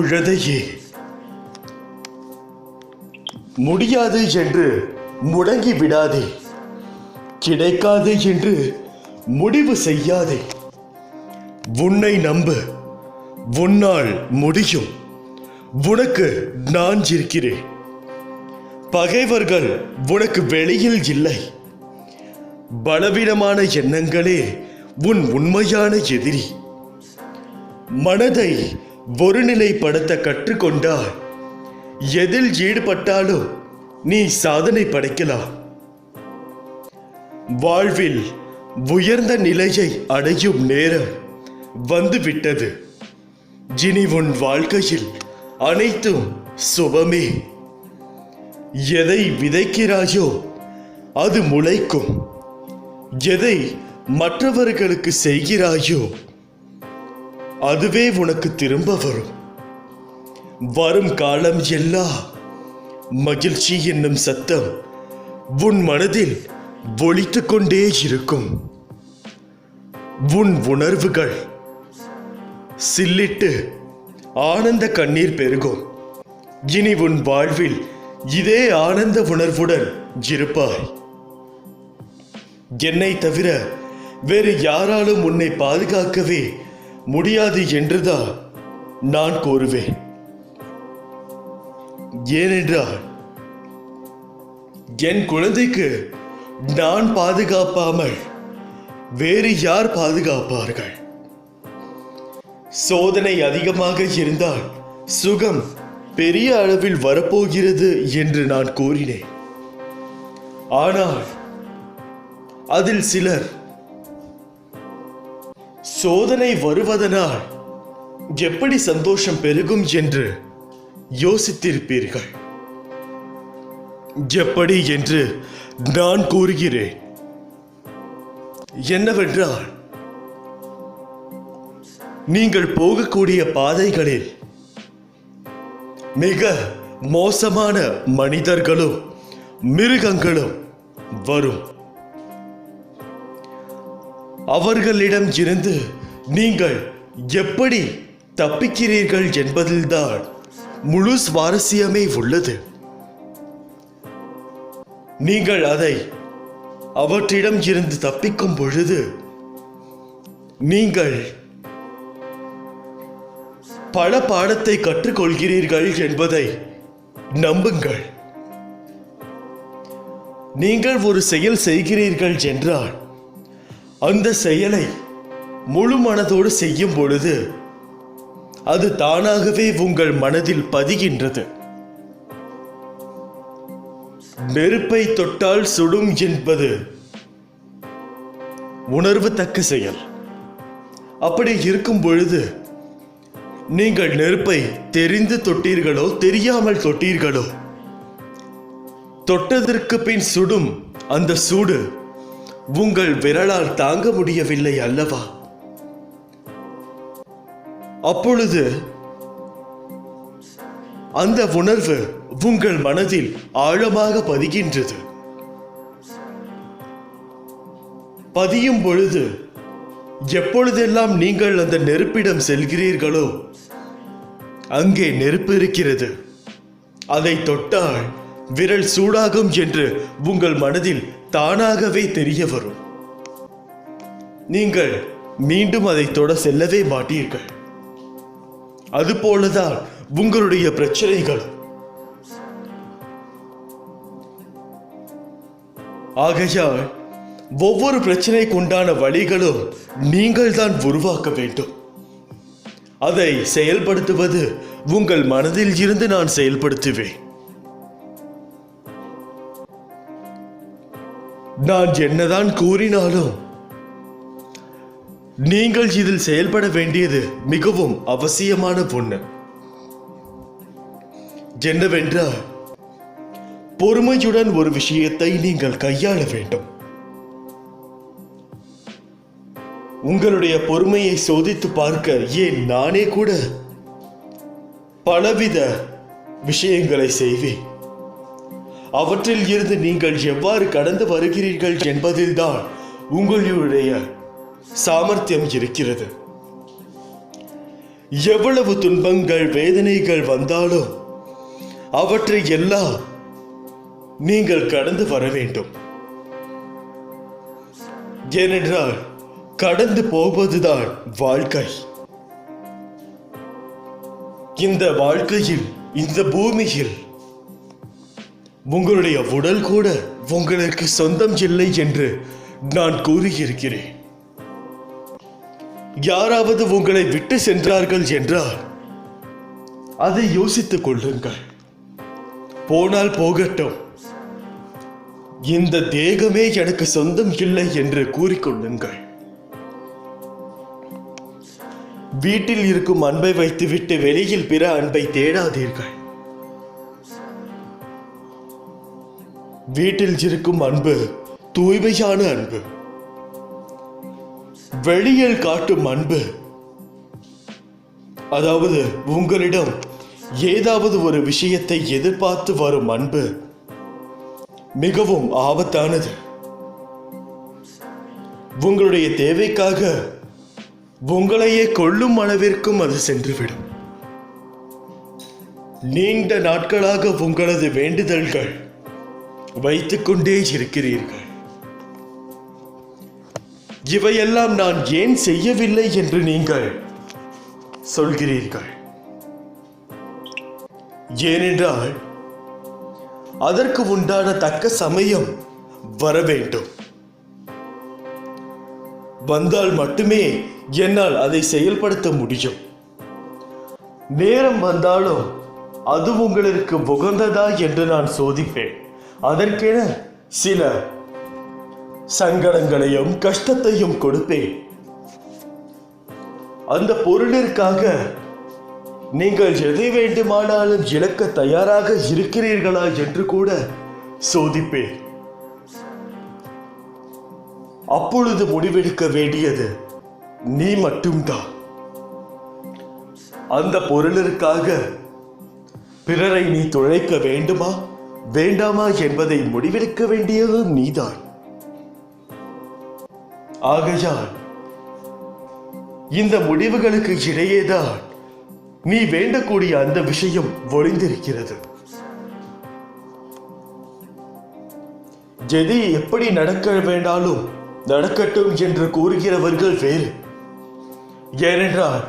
குழந்தையே, முடியாது என்று முடங்கி விடாதே, கிடைக்காது என்று முடிவு செய்யாதே. உன்னை நம்பு, உன்னால் முடியும். உனக்கு நான் இருக்கிறேன். பகைவர்கள் உனக்கு வெளியில் இல்லை. பலவீனமான எண்ணங்களே உன் உண்மையான எதிரி. மனதை ஒருநிலைப்படுத்த கற்றுக்கொண்டால் எதில் ஈடுபட்டாலும் நீ சாதனை படைக்கலாம். வாழ்வில் உயர்ந்த நிலையை அடையும் நேரம் வந்துவிட்டது. இனி உன் வாழ்க்கையில் அனைத்தும் சுபமே. எதை விதைக்கிறாயோ அது முளைக்கும். எதை மற்றவர்களுக்கு செய்கிறாயோ அதுவே உனக்கு திரும்ப வரும். வரும் காலம் எல்லாம் மகிழ்ச்சி என்னும் சத்தம் உன் மனதில் ஒலித்துக் கொண்டே இருக்கும். உன் உணர்வுகள் சில்லிட்டு ஆனந்த கண்ணீர் பெருகும். இனி உன் வாழ்வில் இதே ஆனந்த உணர்வுடன் இருப்பாய். என்னை தவிர வேறு யாராலும் உன்னை பாதுகாக்கவே முடியாது என்றுதான் நான் கூறுவேன். ஏனென்றால் என் குழந்தைக்கு நான் பாதுகாப்பாமல் வேறு யார் பாதுகாப்பார்கள்? சோதனை அதிகமாக இருந்தால் சுகம் பெரிய அளவில் வரப்போகிறது என்று நான் கூறினேன். ஆனால் அதில் சிலர் சோதனை வருவதனால் எப்படி சந்தோஷம் பெருகும் என்று யோசித்திருப்பீர்கள். எப்படி என்று நான் கூறுகிறேன். என்னவென்றால், நீங்கள் போகக்கூடிய பாதைகளில் மிக மோசமான மனிதர்களும் மிருகங்களும் வரும். அவர்களிடம் இருந்து நீங்கள் எப்படி தப்பிக்கிறீர்கள் என்பதில்தான் முழு சுவாரஸ்யமே உள்ளது. நீங்கள் அவற்றிடம் இருந்து தப்பிக்கும் பொழுது நீங்கள் பல பாடத்தை கற்றுக்கொள்கிறீர்கள் என்பதை நம்புங்கள். நீங்கள் ஒரு செயல் செய்கிறீர்கள் என்றால் அந்த செயலை முழு மனதோடு செய்யும் பொழுது அது தானாகவே உங்கள் மனதில் பதிகின்றது. நெருப்பை தொட்டால் சுடும் என்பது உணர்வு தக்க செயல். அப்படி இருக்கும் பொழுது நீங்கள் நெருப்பை தெரிந்து தொட்டீர்களோ தெரியாமல் தொட்டீர்களோ, தொட்டதற்கு பின் சுடும் அந்த சூடு உங்கள் விரலால் தாங்க முடியவில்லை அல்லவா? அப்பொழுது அந்த உணர்வு உங்கள் மனதில் ஆழமாக பதிகின்றது. பதியும் பொழுது எப்பொழுதெல்லாம் நீங்கள் அந்த நெருப்பிடம் செல்கிறீர்களோ அங்கே நெருப்பு இருக்கிறது. அதை தொட்டால் விரல் சூடாகும் என்று உங்கள் மனதில் தானாகவே தெரிய வரும். நீங்கள் மீண்டும் அதை தொட செல்லவே மாட்டீர்கள். அதுபோலதான் உங்களுடைய பிரச்சனைகள். ஆகையால் ஒவ்வொரு பிரச்சனைக்குண்டான வழிகளும் நீங்கள் தான் உருவாக்க வேண்டும். அதை செயல்படுத்துவது உங்கள் மனதில் இருந்து நான் செயல்படுத்துவேன். நான் என்னதான் கூறினாலும் நீங்கள் இதில் செயல்பட வேண்டியது மிகவும் அவசியமான ஒன்று. என்னவென்றால், பொறுமையுடன் ஒரு விஷயத்தை நீங்கள் கையாள வேண்டும். உங்களுடைய பொறுமையை சோதித்து பார்க்க ஏன் நானே கூட பலவித விஷயங்களை செய்வேன். அவற்றில் இருந்து நீங்கள் எவ்வாறு கடந்து வருகிறீர்கள் என்பதில்தான் உங்களுடைய சாமர்த்தியம் இருக்கிறது. எவ்வளவு துன்பங்கள் வேதனைகள் வந்தாலும் அவற்றை எல்லாம் நீங்கள் கடந்து வர வேண்டும். ஏனென்றால் கடந்து போவதுதான் வாழ்க்கை. இந்த வாழ்க்கையில், இந்த பூமியில் உங்களுடைய உடல் கூட உங்களுக்கு சொந்தம் இல்லை என்று நான் கூறியிருக்கிறேன். யாராவது உங்களை விட்டு சென்றார்கள் என்றால் அதை யோசித்துக் கொள்ளுங்கள். போனால் போகட்டும், இந்த தேகமே எனக்கு சொந்தம் இல்லை என்று கூறிக்கொள்ளுங்கள். வீட்டில் இருக்கும் அன்பை வைத்துவிட்டு வெளியில் பிற அன்பை தேடாதீர்கள். வீட்டில் இருக்கும் அன்பு தூய்மையான அன்பு. வெளியில் காட்டும் அன்பு, அதாவது உங்களிடம் ஏதாவது ஒரு விஷயத்தை எதிர்பார்த்து வரும் அன்பு, மிகவும் ஆபத்தானது. உங்களுடைய தேவைக்காக உங்களையே கொல்லும் அளவிற்கும் அது சென்றுவிடும். நீண்ட நாட்களாக உங்களது வேண்டுதல்கள் வைத்துக் கொண்டே இருக்கிறீர்கள். இவையெல்லாம் நான் ஏன் செய்யவில்லை என்று நீங்கள் சொல்கிறீர்கள். ஏனென்றால் அதற்கு உண்டான தக்க சமயம் வர வேண்டும். வந்தால் மட்டுமே என்னால் அதை செயல்படுத்த முடியும். நேரம் வந்தாலும் அது உங்களுக்கு உகந்ததா என்று நான் சோதிப்பேன். அதற்கென சில சங்கடங்களையும் கஷ்டத்தையும் கொடுப்பேன். அந்த பொருளிற்காக நீங்கள் எதை வேண்டுமானாலும் இழக்க தயாராக இருக்கிறீர்களா என்று கூட சோதிப்பேன். அப்பொழுது முடிவெடுக்க வேண்டியது நீ மட்டும்தான். அந்த பொருளிற்காக பிறரை நீ துளைக்க வேண்டுமா வேண்டாமா என்பதை முடிவெடுக்க வேண்டியது நீதான். ஆகையால் இந்த முடிவுகளுக்கு இடையேதான் நீ வேண்டக்கூடிய அந்த விஷயம் ஒளிந்திருக்கிறது. எது எப்படி நடக்க வேண்டாலும் நடக்கட்டும் என்று கூறுகிறவர்கள் வேறு. ஏனென்றால்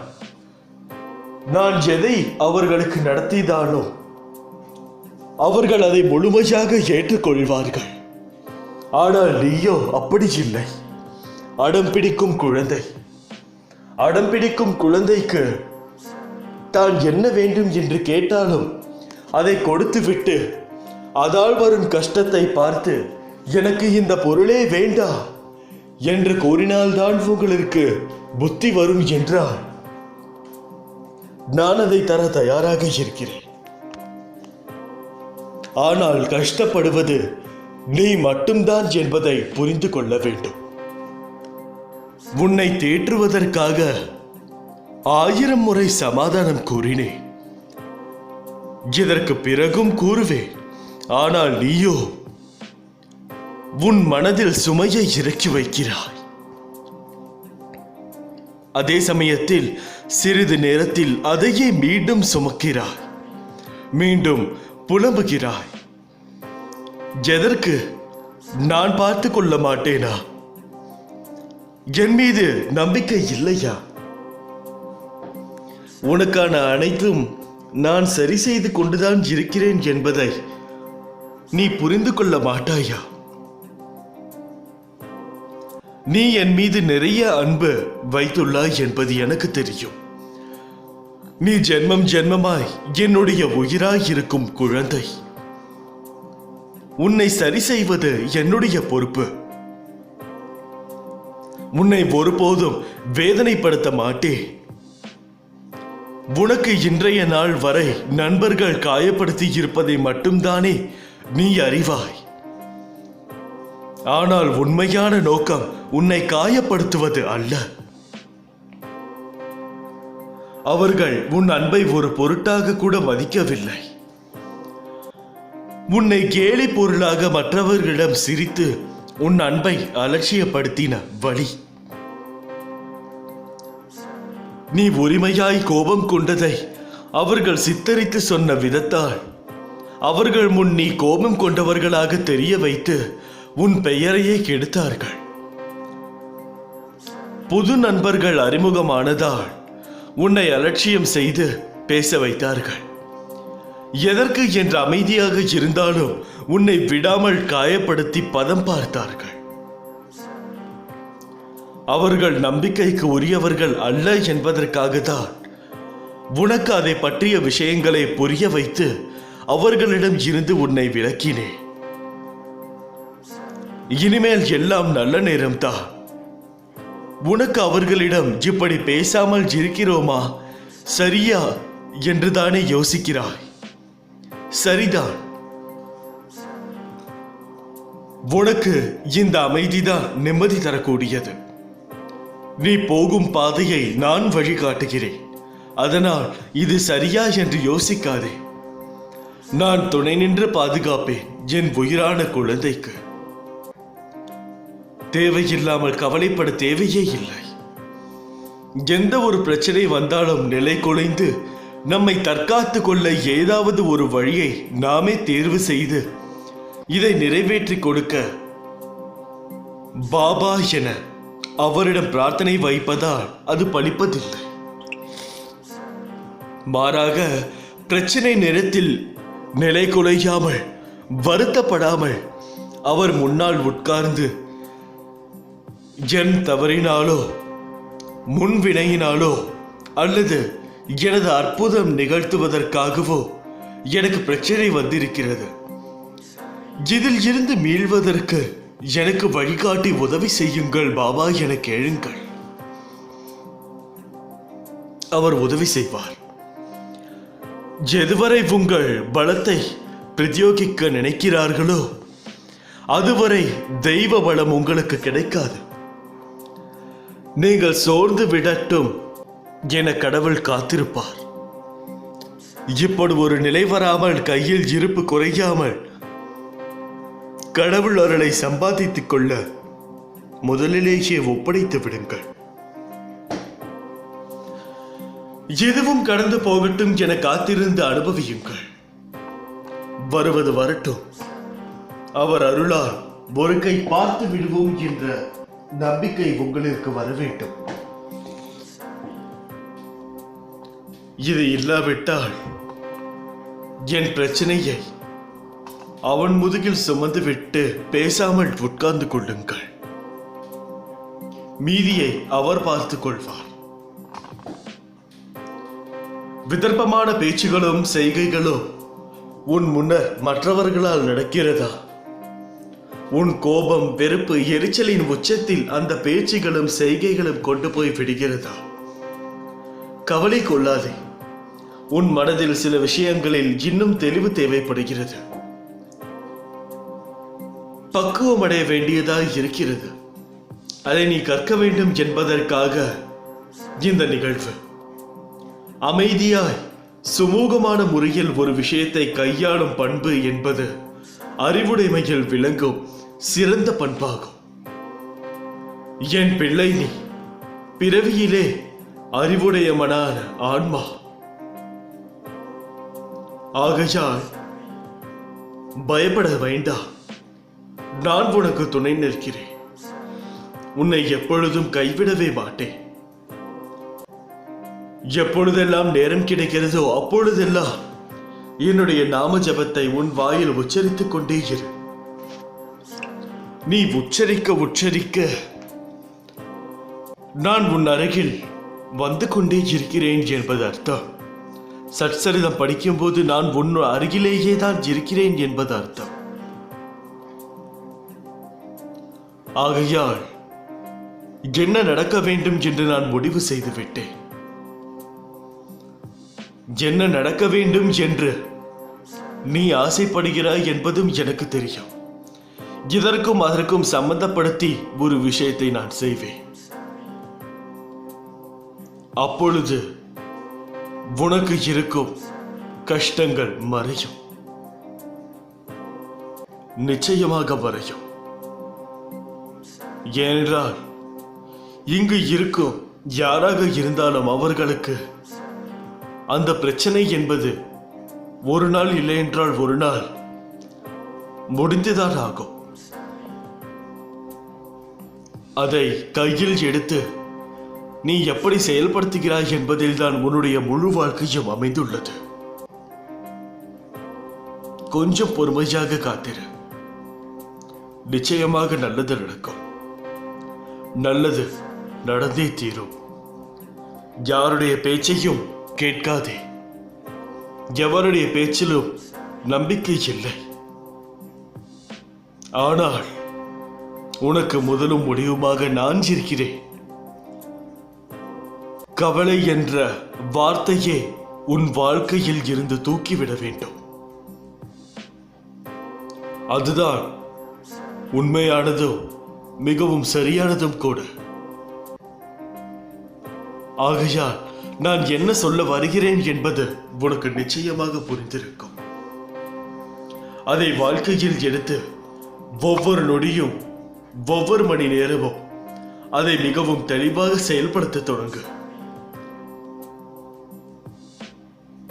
நான் எதை அவர்களுக்கு நடத்திதானோ அவர்கள் அதை முழுமையாக ஏற்றுக்கொள்வார்கள். ஆனால் நீயோ அப்படி இல்லை. அடம் பிடிக்கும் குழந்தை. அடம் பிடிக்கும் குழந்தைக்கு தான் என்ன வேண்டும் என்று கேட்டாலும் அதை கொடுத்துவிட்டு அதால் வரும் கஷ்டத்தை பார்த்து எனக்கு இந்த பொருளே வேண்டாம் என்று கூறினால்தான் உங்களுக்கு புத்தி வரும் என்றால் நான் அதை தர தயாராக இருக்கிறேன். ஆனால் கஷ்டப்படுவது நீ மட்டும்தான் என்பதை புரிந்து கொள்ள வேண்டும். உன்னை தேற்றுவதற்காக 1000 முறை சமாதானம் கூறினேன். இதற்கு பிறகும் கூறுவேன். ஆனால் நீயோ உன் மனதில் சுமையை இறக்கி வைக்கிறாய். அதே சமயத்தில் சிறிது நேரத்தில் அதையே மீண்டும் சுமக்கிறாய். மீண்டும் புலம்புகிறாய். எதற்கு? நான் பார்த்து கொள்ள மாட்டேனா? என் மீது நம்பிக்கை இல்லையா? உனக்கான அனைத்தும் நான் சரி செய்து கொண்டுதான் இருக்கிறேன் என்பதை நீ புரிந்து கொள்ள மாட்டாயா? நீ என் மீது நிறைய அன்பு வைத்துள்ளாய் என்பது எனக்கு தெரியும். நீ ஜென்மம் ஜென்மமாய் என்னுடைய உயிராய் இருக்கும் குழந்தை. உன்னை சரி செய்வது என்னுடைய பொறுப்பு. உன்னை ஒருபோதும் வேதனைப்படுத்த மாட்டேன். உனக்கு இன்றைய நாள் வரை நண்பர்கள் காயப்படுத்தி இருப்பதை மட்டும்தானே நீ அறிவாய். ஆனால் உண்மையான நோக்கம் உன்னை காயப்படுத்துவது அல்ல. அவர்கள் உன் அன்பை ஒரு பொருட்டாக கூட மதிக்கவில்லை. உன்னை கேலி பொருளாக மற்றவர்களிடம் சிரித்து உன் அன்பை அலட்சியப்படுத்தின வழி. நீ உரிமையாய் கோபம் கொண்டதை அவர்கள் சித்தரித்து சொன்ன விதத்தால் அவர்கள் முன் நீ கோபம் கொண்டவர்களாக தெரிய வைத்து உன் பெயரையே கெடுத்தார்கள். புது நண்பர்கள் அறிமுகமானதால் உன்னை அலட்சியம் செய்து பேச வைத்தார்கள். எதற்கு என்று அமைதியாக இருந்தாலும் உன்னை விடாமல் காயப்படுத்தி பதம் பார்த்தார்கள். அவர்கள் நம்பிக்கைக்கு உரியவர்கள் அல்ல என்பதற்காக தான் உனக்கு அதை பற்றிய விஷயங்களை புரிய வைத்து அவர்களிடம் இருந்து உன்னை விலக்கினேன். இனிமேல் எல்லாம் நல்ல நேரம்தான். உனக்கு அவர்களிடம் இப்படி பேசாமல் இருக்கிறோமா சரியா என்றுதானே யோசிக்கிறாய்? சரிதான். உனக்கு இந்த அமைதிதான் நிம்மதி தரக்கூடியது. நீ போகும் பாதையை நான் வழிகாட்டுகிறேன். அதனால் இது சரியா என்று யோசிக்காதே. நான் துணை நின்று பாதுகாப்பேன் என் உயிரான குழந்தைக்கு. தேவையில்லாமல் கவலைப்பட தேவையே இல்லை. எந்த ஒரு பிரச்சனை வந்தாலும் நிலை குலைந்து நம்மை தற்காத்து கொள்ள ஏதாவது ஒரு வழியை நாமே தேர்வு செய்து இதை நிறைவேற்றி கொடுக்க பாபா என அவரிடம் பிரார்த்தனை வைப்பதால் அது பலிப்பதில்லை. மாறாக பிரச்சனை நேரத்தில் நிலை குலையாமல் வருத்தப்படாமல் அவர் முன்னால் உட்கார்ந்து என் தவறினாலோ முன்வினையினாலோ அல்லது எனது அற்புதம் நிகழ்த்துவதற்காகவோ எனக்கு பிரச்சனை வந்திருக்கிறது, இதில் இருந்து மீள்வதற்கு எனக்கு வழிகாட்டி உதவி செய்யுங்கள் பாபா என கேளுங்கள். அவர் உதவி செய்வார். எதுவரை உங்கள் பலத்தை பிரயோகிக்க நினைக்கிறார்களோ அதுவரை தெய்வ பலம் உங்களுக்கு கிடைக்காது. நீங்கள் சோர்ந்து விடட்டும் என கடவுள் காத்திருப்பார். இப்படி ஒரு நிலை வராமல் கையில் இருப்பு குறையாமல் கடவுள் அருளை சம்பாதித்துக் கொள்ள முதலிலேயே ஒப்படைத்து விடுங்கள். எதுவும் கடந்து போகட்டும் என காத்திருந்து அனுபவியுங்கள். வருவது வரட்டும். அவர் அருளால் ஒரு கை பார்த்து விடுவோம் என்ற நம்பிக்கை உங்களுக்கு வர வேண்டும். இது இல்லாவிட்டால் என் பிரச்சனையை அவன் முதுகில் சுமந்து விட்டு பேசாமல் உட்கார்ந்து கொள்ளுங்கள். மீதியை அவர் பார்த்துக் கொள்வார். விதர்ப்பமான பேச்சுகளும் செய்கைகளும் உன் முன்னர் மற்றவர்களால் நடக்கிறதா? உன் கோபம், வெறுப்பு, எரிச்சலின் உச்சத்தில் அந்த பேச்சுகளும் செய்கைகளும் கொண்டு போய் விடுகிறதா? கவலை கொள்ளாதே. உன் மனதில் சில விஷயங்களில் இன்னும் தெளிவு தேவைப்படுகிறது. பக்குவம் அடைய வேண்டியதாய் இருக்கிறது. அதை நீ கற்க வேண்டும் என்பதற்காக இந்த நிகழ்வு. அமைதியாய் சுமூகமான முறையில் ஒரு விஷயத்தை கையாளும் பண்பு என்பது அறிவுடைமையில் விளங்கும் சிறந்த பண்பாகும். என் பிள்ளை, நீ பிறவியிலே அறிவுடையவனான ஆன்மா. ஆகையால் பயப்பட வேண்டாம். நான் உனக்கு துணை நிற்கிறேன். உன்னை எப்பொழுதும் கைவிடவே மாட்டேன். எப்பொழுதெல்லாம் நேரம் கிடைக்கிறதோ அப்பொழுதெல்லாம் என்னுடைய நாம ஜபத்தை உன் வாயில் உச்சரித்துக் கொண்டே இரு. நீ உச்சரிக்க உச்சரிக்க நான் உன் அருகில் வந்து கொண்டே இருக்கிறேன் என்பது அர்த்தம். சற்சரிதம் படிக்கும் போது நான் உன் அருகிலேயே தான் இருக்கிறேன் என்பது அர்த்தம். ஆகையால் என்ன நடக்க வேண்டும் என்று நான் முடிவு செய்து விட்டேன். என்ன நடக்க வேண்டும் என்று நீ ஆசைப்படுகிறாய் என்பதும் எனக்கு தெரியும். இதற்கும் அதற்கும் சம்பந்தப்படுத்தி ஒரு விஷயத்தை நான் செய்வேன். அப்பொழுது உனக்கு இருக்கும் கஷ்டங்கள் மறையும். நிச்சயமாக மறையும். ஏனென்றால் இங்கு இருக்கும் யாராக இருந்தாலும் அவர்களுக்கு அந்த பிரச்சனை என்பது ஒரு நாள் இல்லை என்றால் ஒரு நாள் முடிந்துதான் ஆகும். அதை கையில் எடுத்து நீ எப்படி செயல்படுத்துகிறாய் என்பதில் தான் உன்னுடைய முழு வாழ்க்கையும் அமைந்துள்ளது. கொஞ்சம் பொறுமையாக காத்திரு. நிச்சயமாக நல்லது நடக்கும். நல்லது நடந்தே தீரும். யாருடைய பேச்சையும் கேட்காதே. எவருடைய பேச்சிலும் நம்பிக்கை இல்லை. ஆனால் உனக்கு முதலும் முடிவுமாக நான் இருக்கிறேன். கவலை என்ற வார்த்தையே உன் வாழ்க்கையில் இருந்து தூக்கிவிட வேண்டும். அதுதான் உண்மையானதும் மிகவும் சரியானதும் கூட. ஆகையால் நான் என்ன சொல்ல வருகிறேன் என்பது உனக்கு நிச்சயமாக புரிந்திருக்கும். அதை வாழ்க்கையில் எடுத்து ஒவ்வொரு நொடியும் ஒவ்வொரு மணி நேரமும் அதை மிகவும் தெளிவாக செயல்படுத்த தொடங்கு.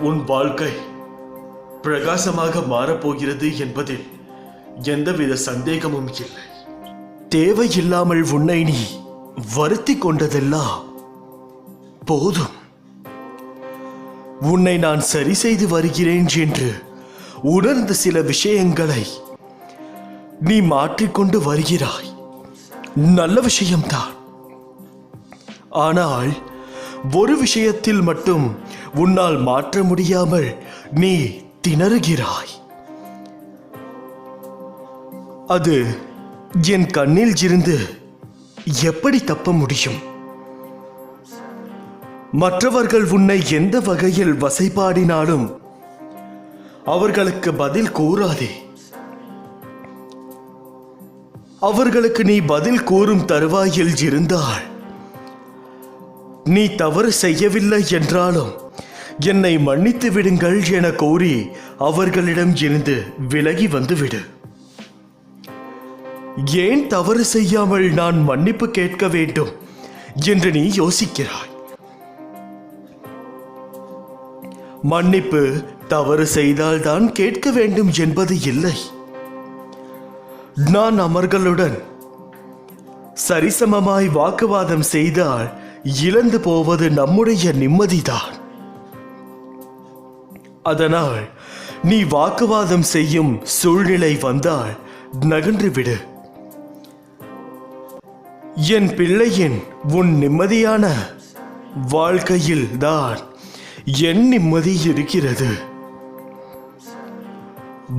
உன் வாழ்க்கை பிரகாசமாக மாறப்போகிறது என்பதில் எந்தவித சந்தேகமும் இல்லை. தேவையில்லாமல் உன்னை நீ வருத்தி கொண்டதெல்லாம் போதும். உன்னை நான் சரி செய்து வருகிறேன் என்று உணர்ந்த சில விஷயங்களை நீ மாற்றிக்கொண்டு வருகிறாய். நல்ல விஷயம்தான். ஆனால் ஒரு விஷயத்தில் மட்டும் உன்னால் மாற்ற முடியாமல் நீ திணறுகிறாய். அது என் கண்ணில் இருந்து எப்படி தப்ப முடியும்? மற்றவர்கள் உன்னை எந்த வகையில் வசைபாடினாலும் அவர்களுக்கு பதில் கூறாதே. அவர்களுக்கு நீ பதில் கூறும் தருவாயில் இருந்தால் நீ தவறு செய்யவில்லை என்றாலும் என்னை மன்னித்து விடுங்கள் என கோரி அவர்களிடம் இருந்து விலகி வந்துவிடு. ஏன் தவறு செய்யாமல் நான் மன்னிப்பு கேட்க வேண்டும் என்று நீ யோசிக்கிறாய். மன்னிப்பு தவறு செய்தால்தான் கேட்க வேண்டும் என்பது இல்லை. நான் அவர்களுடன் சரிசமமாய் வாக்குவாதம் செய்தால் இழந்து போவது நம்முடைய நிம்மதிதான். அதனால் நீ வாக்குவாதம் செய்யும் சூழ்நிலை வந்தால் நகன்று விடு. என் பிள்ளையின் உன் நிம்மதியான வாழ்க்கையில் தான் என் நிம்மதி இருக்கிறது.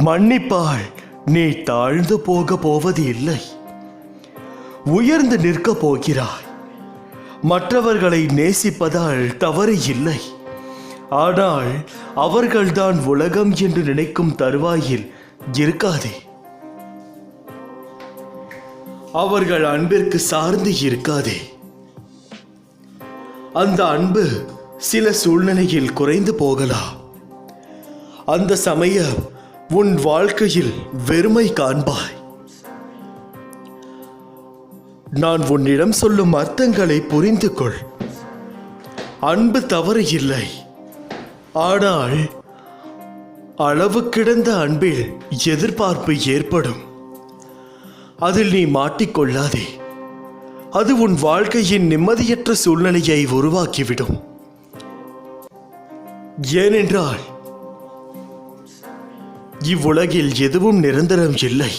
மன்னிப்பால் நீ தாழ்ந்து போக போவது இல்லை, உயர்ந்து நிற்க போகிறாய். மற்றவர்களை நேசிப்பதால் தவறு இல்லை. ஆனால் அவர்கள்தான் உலகம் என்று நினைக்கும் தருவாயில் இருக்காதே. அவர்கள் அன்பிற்கு சார்ந்து இருக்காதே. அந்த அன்பு சில சூழ்நிலையில் குறைந்து போகலாம். அந்த சமயம் உன் வாழ்க்கையில் வெறுமை காண்பாய். நான் உன்னிடம் சொல்லும் அர்த்தங்களை புரிந்து கொள். அன்பு தவறு இல்லை. ஆனால் அளவு கிடந்த அன்பில் எதிர்பார்ப்பு ஏற்படும். அதில் நீ மாட்டிக்கொள்ளாதே. அது உன் வாழ்க்கையின் நிம்மதியற்ற சூழ்நிலையை உருவாக்கிவிடும். ஏனென்றால் இவ்வுலகில் எதுவும் நிரந்தரம் இல்லை.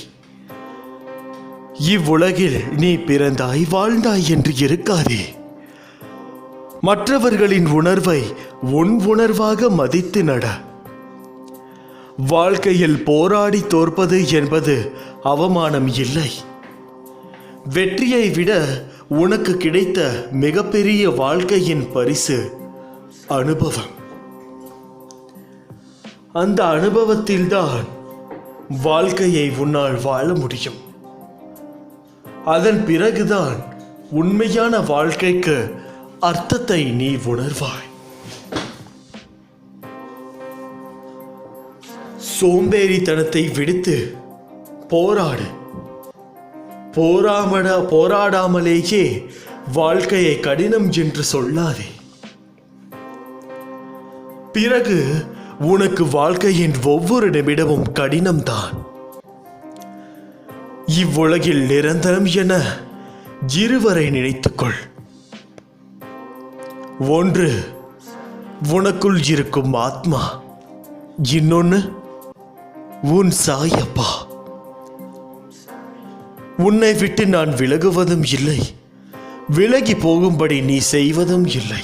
இவ்வுலகில் நீ பிறந்தாய் வாழ்ந்தாய் என்று இருக்காதே. மற்றவர்களின் உணர்வை உன் உணர்வாக மதித்து நட. வாழ்க்கையில் போராடி தோற்பது என்பது அவமானம் இல்லை. வெற்றியை விட உனக்கு கிடைத்த மிகப்பெரிய வாழ்க்கையின் பரிசு அனுபவம். அந்த அனுபவத்தில்தான் வாழ்க்கையை உன்னால் வாழ முடியும். அதன் பிறகுதான் உண்மையான வாழ்க்கைக்கு அர்த்தத்தை நீ உணர்வாய். சோம்பேறித்தனத்தை விடுத்து போராடு. போராடாமலேயே வாழ்க்கையை கடினம் என்று சொல்லாதே. பிறகு உனக்கு வாழ்க்கையின் ஒவ்வொரு நிமிடமும் கடினம்தான். இவ்வுலகில் நிரந்தரம் என இருவரை நினைத்துக்கொள். ஒன்று உனக்குள் இருக்கும் ஆத்மா, இன்னொன்னு உன் சாயப்பா. உன்னை விட்டு நான் விலகுவதும் இல்லை, விலகி போகும்படி நீ செய்வதும் இல்லை.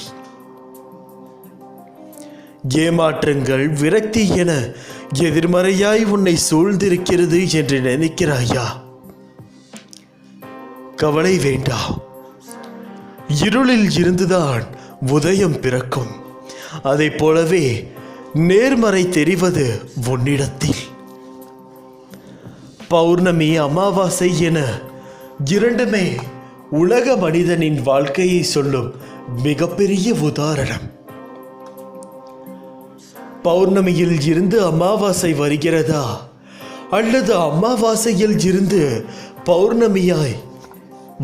ஏமாற்றங்கள், விரக்தி என எதிர்மறையாய் உன்னை சூழ்ந்திருக்கிறது என்று நினைக்கிறாயா? கவலை வேண்டாம். இருளில் இருந்துதான் உதயம் பிறக்கும். அதை போலவே நேர்மறை தெரிவது உன்னிடத்தில். பௌர்ணமி, அமாவாசை என இரண்டுமே உலக மனிதனின் வாழ்க்கையை சொல்லும் மிகப்பெரிய உதாரணம். பௌர்ணமியில் இருந்து அமாவாசை வருகிறதா அல்லது அமாவாசையில் இருந்து பௌர்ணமியாய்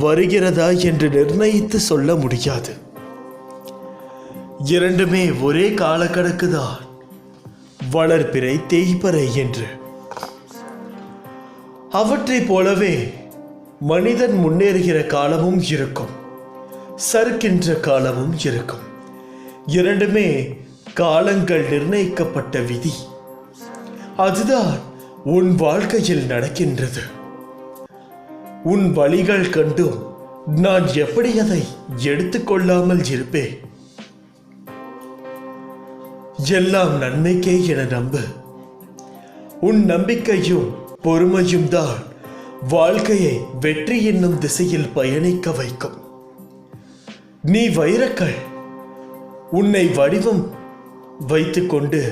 வருகிறதா என்று நிர்ணயித்து சொல்ல முடியாது. இரண்டுமே ஒரே காலக்கணக்குதான், வளர்பிறை தேய்பிறை என்று. அவற்றைப் போலவே மனிதன் முன்னேறுகிற காலமும் இருக்கும், சறுக்கின்ற காலமும் இருக்கும். இரண்டுமே காலங்கள் நிர்ணயிக்கப்பட்ட விதி. அதுதான் உன் வாழ்க்கையில் நடக்கின்றது. உன் வழிகள் கண்டும் நான் எப்படி அதை எடுத்துக்கொள்ளாமல் இருப்பேன்? எல்லாம் நன்மைக்கே என நம்பு. உன் நம்பிக்கையும் பொறுமையும் தான் வாழ்க்கையை வெற்றி என்னும் திசையில் பயணிக்க வைக்கும். நீ வைரக்கல், உன்னை வடிவம் வைத்துக்கொண்டு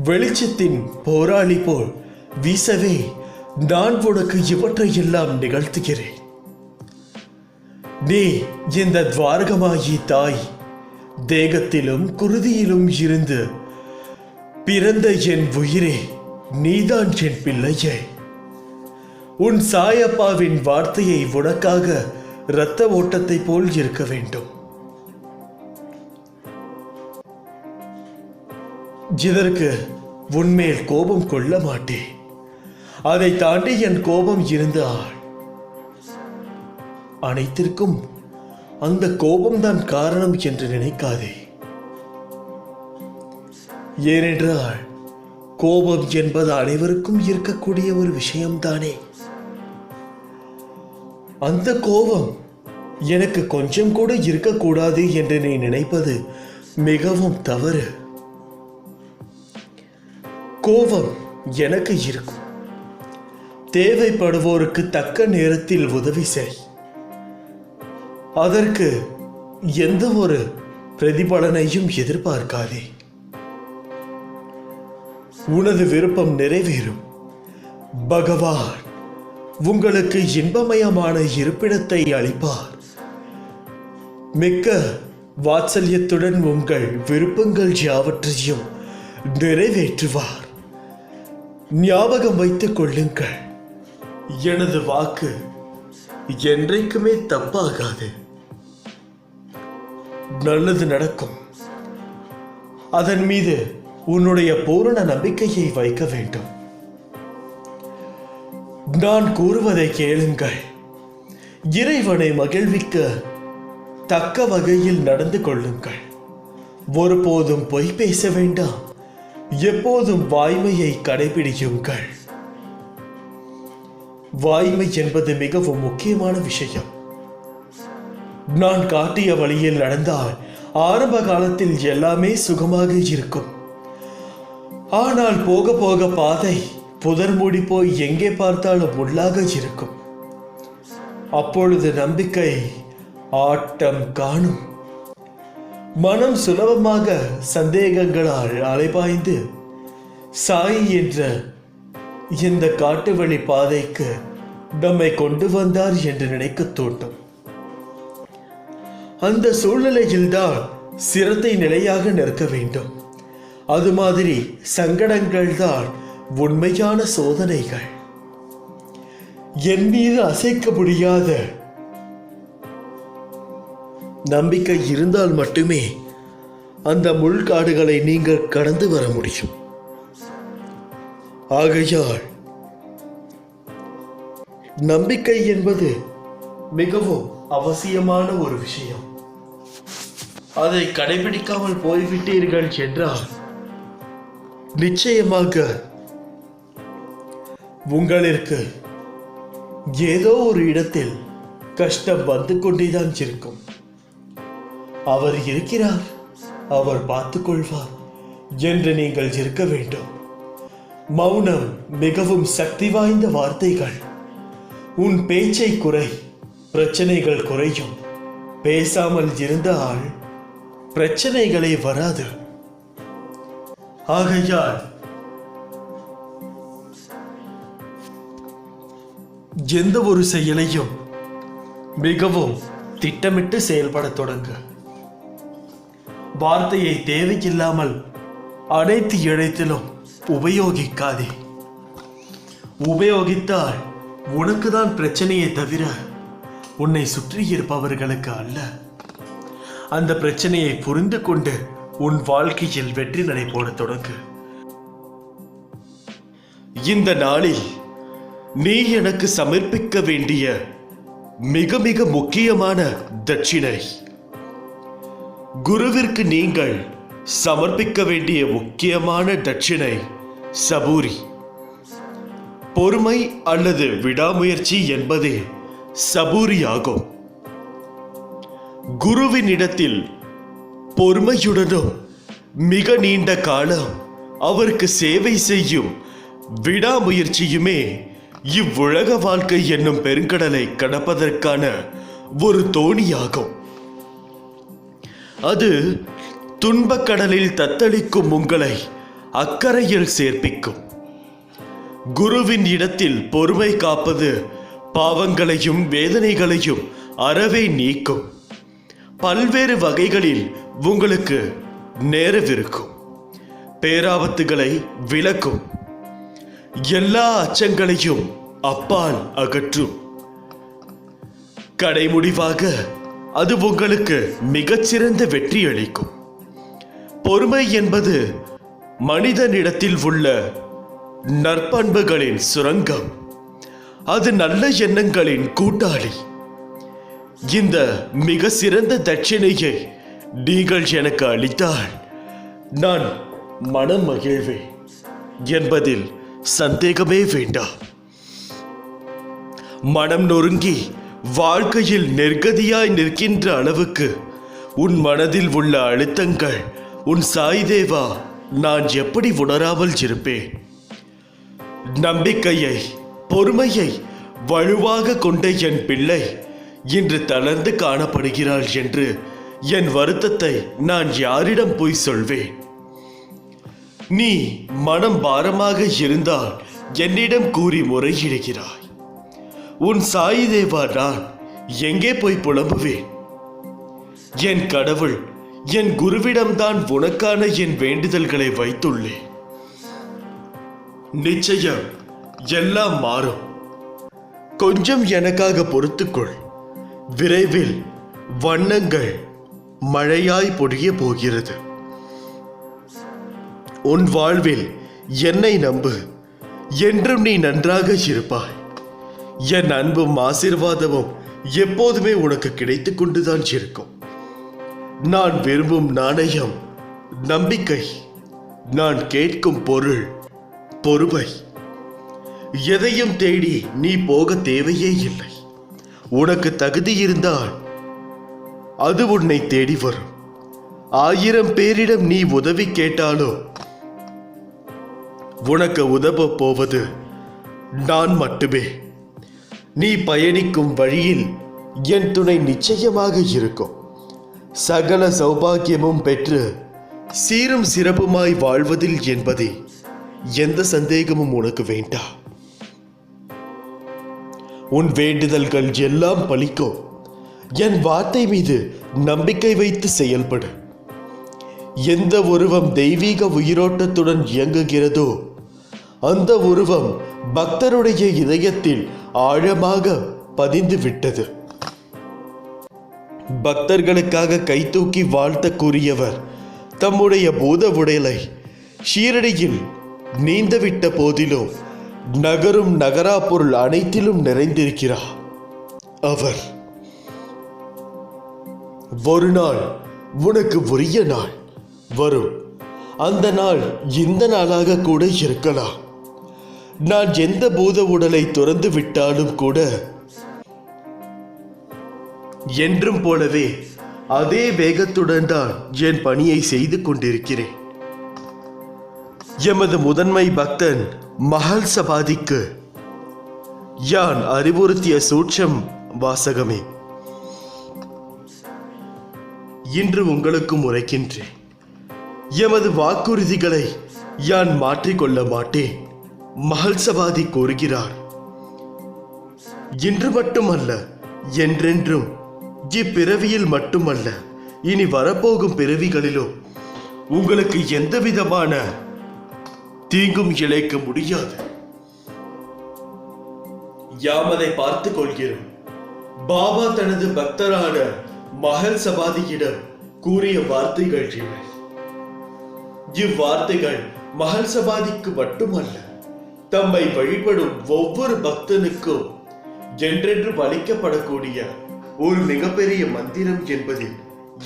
வெளிச்சத்தின் போராளி போல் வீசவே நான் உனக்கு இவற்றையெல்லாம் நிகழ்த்துகிறேன். நீ இந்த துவாரகமாகி தாய் தேகத்திலும் குருதியிலும் இருந்து பிறந்த என் உயிரே, நீதான் என் பிள்ளையே. உன் சாயப்பாவின் வார்த்தையை உனக்காக இரத்த ஓட்டத்தை போல் இருக்க வேண்டும். இதற்கு உன்மேல் கோபம் கொள்ள மாட்டேன். அதை தாண்டி என் கோபம் இருந்தால் அனைத்திற்கும் அந்த கோபம்தான் காரணம் என்று நினைக்காதே. ஏனென்றால் கோபம் என்பது அனைவருக்கும் இருக்கக்கூடிய ஒரு விஷயம்தானே. அந்த கோபம் எனக்கு கொஞ்சம் கூட இருக்கக்கூடாது என்று நீ நினைப்பது மிகவும் தவறு. கோபம் எனக்கு இருக்கும். தேவைப்படுவோருக்கு தக்க நேரத்தில் உதவி செய். அதற்கு எந்த ஒரு பிரதிபலனையும் எதிர்பார்க்காதே. உனது விருப்பம் நிறைவேறும். பகவான் உங்களுக்கு இன்பமயமான இருப்பிடத்தை அளிப்பார். மிக்க வாத்சல்யத்துடன் உங்கள் விருப்பங்கள் யாவற்றையும் நிறைவேற்றுவார். ஞாபகம் வைத்துக் கொள்ளுங்கள், எனது வாக்கு என்றைக்குமே தப்பாகாது. நல்லது நடக்கும். அதன் மீது உன்னுடைய பூரண நம்பிக்கையை வைக்க வேண்டும். நான் கூறுவதை கேளுங்கள். இறைவனை மகிழ்விக்க தக்க வகையில் நடந்து கொள்ளுங்கள். ஒருபோதும் பொய் பேச வேண்டாம். எப்போதும் வாய்மையை கடைபிடியுங்கள். வாய்மை என்பது மிகவும் முக்கியமான விஷயம். நான் காட்டிய வழியில் நடந்தால் ஆரம்ப காலத்தில் எல்லாமே சுகமாக இருக்கும். ஆனால் போக போக பாதை புதர் மூடி போய் எங்கே பார்த்தாலும் முள்ளாக இருக்கும். அப்பொழுது நம்பிக்கை ஆட்டம் காணும். மனம் சுலபமாக சந்தேகங்களால் அலைபாய்ந்து சாய் என்ற இந்த காட்டு வழி பாதைக்கு நம்மை கொண்டு வந்தார் என்று நினைக்க தோட்டும். அந்த சூழ்நிலையில்தான் சிரத்தை நிலையாக நிற்க வேண்டும். அது மாதிரி சங்கடங்கள் தான் உண்மையான சோதனைகள். என் மீது அசைக்க முடியாத நம்பிக்கை இருந்தால் மட்டுமே அந்த முள்காடுகளை நீங்கள் கடந்து வர முடியும். ஆகையால் நம்பிக்கை என்பது மிகவும் அவசியமான ஒரு விஷயம். அதை கடைபிடிக்காமல் போய்விட்டீர்கள் என்றால் நிச்சயமாக உங்களுக்கு ஏதோ ஒரு இடத்தில் கஷ்டம் வந்து கொண்டேதான் இருக்கும். அவர் இருக்கிறார், அவர் பார்த்துக் கொள்வார் என்று நீங்கள் இருக்க வேண்டும். மௌனம் மிகவும் சக்தி வாய்ந்த வார்த்தைகள். உன் பேச்சை குறை, பிரச்சனைகள் குறையும். பேசாமல் இருந்தால் பிரச்சனைகளே வராது. ஆகையால் எந்த ஒரு செயலையும் மிகவும் திட்டமிட்டு செயல்பட தொடங்கு. வார்த்தையை தேவையில்லாமல் அனைத்து இடத்திலும் உபயோகிக்காதே. உபயோகித்தால் உனக்கு தான் பிரச்சனையை தவிர உன்னை சுற்றி இருப்பவர்களுக்கு அல்ல. அந்த பிரச்சனையை புரிந்து கொண்டு உன் வாழ்க்கையில் வெற்றி நடை போட தொடங்கு. இந்த நாளில் நீ எனக்கு சமர்ப்பிக்க வேண்டிய மிக மிக முக்கியமான தட்சிணை, குருவிற்கு நீங்கள் சமர்ப்பிக்க வேண்டிய முக்கியமான தட்சிணை சபூரி. பொறுமை அல்லது விடாமுயற்சி என்பதே சபூரி ஆகும். குருவின் இடத்தில் பொறுமையுடனும் மிக நீண்ட காலம் அவருக்கு சேவை செய்யும் விடாமுயற்சியுமே இவ்வுலக வாழ்க்கை என்னும் பெருங்கடலை கடப்பதற்கான ஒரு தோணியாகும். அது துன்பக்கடலில் தத்தளிக்கும் உங்களை அக்கறையில் சேர்ப்பிக்கும். குருவின் இடத்தில் பொறுமை காப்பது பாவங்களையும் வேதனைகளையும் அறவே நீக்கும். பல்வேறு வகைகளில் உங்களுக்கு நேரவிருக்கும். பேராபத்துகளை விலக்கும். எல்லா அச்சங்களையும் அப்பால் அகற்றும். கடைமுடிவாக அது உங்களுக்கு மிகச்சிறந்த வெற்றி அளிக்கும். பொறுமை என்பது மனிதனிடத்தில் உள்ள நற்பண்புகளின் சுரங்கம். அது நல்ல எண்ணங்களின் கூட்டாளி. இந்த மிக சிறந்த தட்சிணையை நீங்கள் எனக்கு அளித்தால் நான் மனம் மகிழ்வேன் என்பதில் சந்தேகமே வேண்டாம். மனம் நொறுங்கி வாழ்க்கையில் நெருக்கடியாய் நிற்கின்ற அளவுக்கு உன் மனதில் உள்ள அழுத்தங்கள் உன் சாய்தேவா நான் எப்படி உணராமல் இருப்பேன்? நம்பிக்கையை, பொறுமையை வலுவாக கொண்ட என் பிள்ளை இன்று தளர்ந்து காணப்படுகிறாள் என்று என் வருத்தத்தை நான் யாரிடம் போய் சொல்வேன்? நீ மனம் பாரமாக இருந்தால் என்னிடம் கூறி முறையிடுகிறாய். உன் சாய்தேவா நான் எங்கே போய் புலம்புவேன்? என் கடவுள், என் குருவிடம்தான் உனக்கான என் வேண்டுதல்களை வைத்துள்ளேன். நிச்சயம் எல்லாம் மாறும். கொஞ்சம் எனக்காக பொறுத்துக்கொள். விரைவில் வண்ணங்கள் மழையாய் பொழிய போகிறது. உன் வாழ்வில் என்னை நம்பு. என்றும் நீ நன்றாக இருப்பாய். என் அன்பும் ஆசீர்வாதமும் எப்போதுமே உனக்கு கிடைத்துக் கொண்டுதான் இருக்கும். நான் விரும்பும் நாணயம் நம்பிக்கை. நான் கேட்கும் பொருள் பொறுமை. எதையும் தேடி நீ போக தேவையே இல்லை. உனக்கு தகுதி இருந்தால் அது உன்னை தேடி வரும். 1000 பேரிடம் நீ உதவி கேட்டாலோ உனக்கு உதவ போவது நான் மட்டுமே. நீ பயணிக்கும் வழியில் என் துணை நிச்சயமாக இருக்கும். சகல சௌபாகியமும் பெற்று சீரும் சிறப்புமாய் வாழ்வதில் என்பதே எந்த சந்தேகமும் உனக்கு வேண்டாம். உன் வேண்டுதல்கள் எல்லாம் பலிக்கும். என் வார்த்தை மீது நம்பிக்கை வைத்து செயல்படு. எந்த உருவம் தெய்வீக உயிரோட்டத்துடன் இயங்குகிறதோ அந்த உருவம் பக்தருடைய இதயத்தில் ஆழமாக பதிந்து விட்டது. பக்தர்களுக்காக கைதூக்கி வாழ்த்தக்கூடியவர் தம்முடைய பூத உடலை ஷீரடியில் நீந்தவிட்ட போதிலும் நகரும் நகரா பொருள் அனைத்திலும் நிறைந்திருக்கிறார். அவர் ஒரு நாள் உனக்கு உரிய நாள் வரும். அந்த நாள் இந்த நாளாக கூட இருக்கலாம். நான் எந்த பூத உடலை துறந்து விட்டாலும் கூட என்றும் போலவே அதே வேகத்துடன் தான் என் பணியை செய்து கொண்டிருக்கிறேன். எமது முதன்மை பக்தன் மஹல் சபாதிக்கு யான் அறிவுறுத்திய சூட்சம் வாசகமே இன்று உங்களுக்கு உரைக்கின்றேன். எமது வாக்குறுதிகளை யான் மாற்றிக்கொள்ள மாட்டேன். மஹல் சபாதி கூறுகிறார், இன்று மட்டுமல்ல, என்றென்றும், இப்பிறவியில் மட்டுமல்ல, இனி வரப்போகும் பிறவிகளிலும் உங்களுக்கு எந்த விதமான தீங்கும் இழைக்க முடியாது. யாம் அதை பார்த்துக் கொள்கிறோம். பாபா தனது பக்தரான மஹல் சபாதியிடம் கூறிய வார்த்தைகள் இவை. இவ்வார்த்தைகள் மஹல் சபாதிக்கு மட்டுமல்ல, தம்மை வழிபடும் ஒவ்வொரு பக்தனுக்கும் என்றென்று அளிக்கப்படக்கூடிய ஒரு மிகப்பெரிய மந்திரம் என்பதில்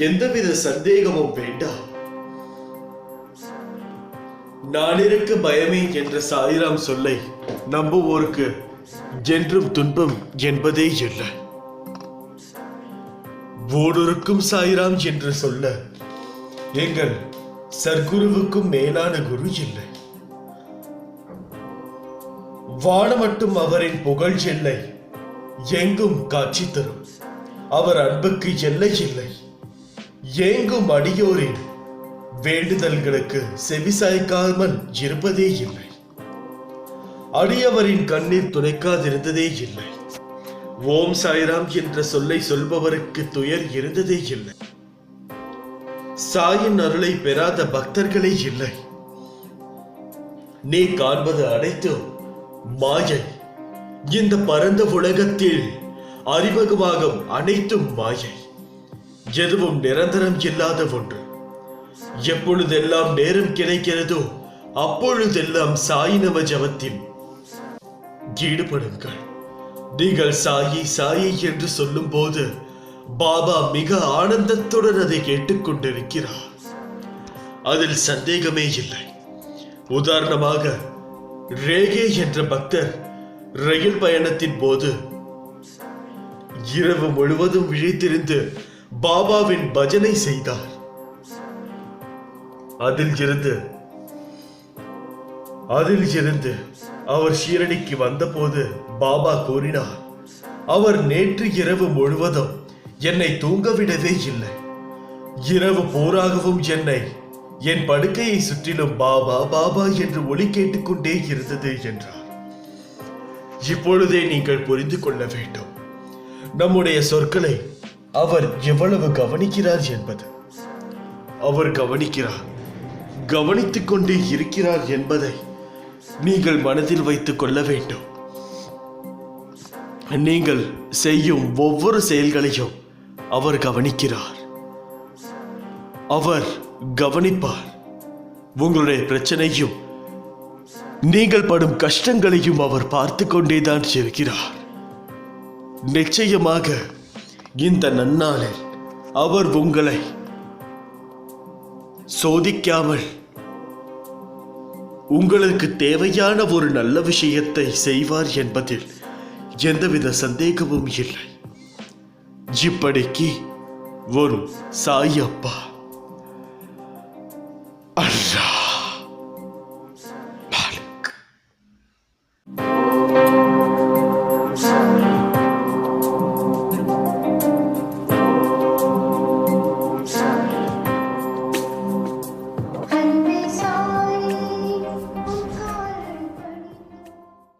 எந்தவித சந்தேகமும் வேண்டாம். நானிருக்க பயமே என்ற சாய்ராம் சொல்லை நம்புவோருக்கு என்றும் துன்பம் என்பதே இல்லை. ஓடொருக்கும் சாய்ராம் என்று சொல்ல எங்கள் சர்க்குருவுக்கும் மேலான குரு இல்லை. வான மட்டும் அவரின் புகழ் எல்லை, எங்கும் காட்சி தரும் அவர் அன்புக்கு எல்லை இல்லை. ஏங்கும் அடியோரின் வேண்டுதல்களுக்கு செவிசாய்க்காமல் இருப்பதே இல்லை. அடியவரின் கண்ணீர் துடைக்காதிருந்ததே இல்லை. ஓம் சாய்ராம் என்ற சொல்லை சொல்பவருக்கு துயர் இருந்ததே இல்லை. சாயின் அருளை பெறாத பக்தர்களே இல்லை. நீ காண்பது அனைத்தும் மாயை. இந்த பரந்த உலகத்தில் அறிமுகமாகும் அனைத்தும் மாயை. எதுவும் நிரந்தரம் இல்லாத ஒன்று. எப்பொழுதெல்லாம் நேரம் கிடைக்கிறதோ அப்பொழுதெல்லாம் சாயினவ ஜபத்தில் ஈடுபடுங்கள். நீங்கள் சாயி சாயி என்று சொல்லும் போது பாபா மிக ஆனந்தத்துடன் அதை கேட்டுக்கொண்டிருக்கிறார். அதில் சந்தேகமே இல்லை. உதாரணமாக, ரேகே என்ற பக்தர் ரயில் பயணத்தின் போது இரவு முழுவதும் விழித்திருந்து பாபாவின் பஜனை செய்தார். அதில் இருந்து அவர் ஷீரடிக்கு வந்தபோது பாபா கூறினார், அவர் நேற்று இரவு முழுவதும் என்னை தூங்கவிடவே இல்லை. இரவு பூராகவும் என்னை என் படுக்கையை சுற்றிலும் பாபா பாபா என்று ஒலி கேட்டுக்கொண்டே இருந்தது என்றார். இப்பொழுதே நீங்கள் புரிந்து கொள்ள வேண்டும் நம்முடைய சொற்களை அவர் எவ்வளவு கவனிக்கிறார் என்பது. அவர் கவனித்துக் கொண்டே இருக்கிறார் என்பதை நீங்கள் மனதில் வைத்துக் கொள்ள வேண்டும். நீங்கள் செய்யும் ஒவ்வொரு செயல்களையும் அவர் கவனிக்கிறார். அவர் கவனிப்பார். உங்களுடைய பிரச்சனையும் நீங்கள் படும் கஷ்டங்களையும் அவர் பார்த்து கொண்டேதான் இருக்கிறார். நிச்சயமாக இந்த நன்னாளில் அவர் உங்களை சோதிக்காமல் உங்களுக்கு தேவையான ஒரு நல்ல விஷயத்தை செய்வார் என்பதில் எந்தவித சந்தேகமும் இல்லை. இப்படிக்கு ஒரு சாயப்பா. அல்லாஹ்.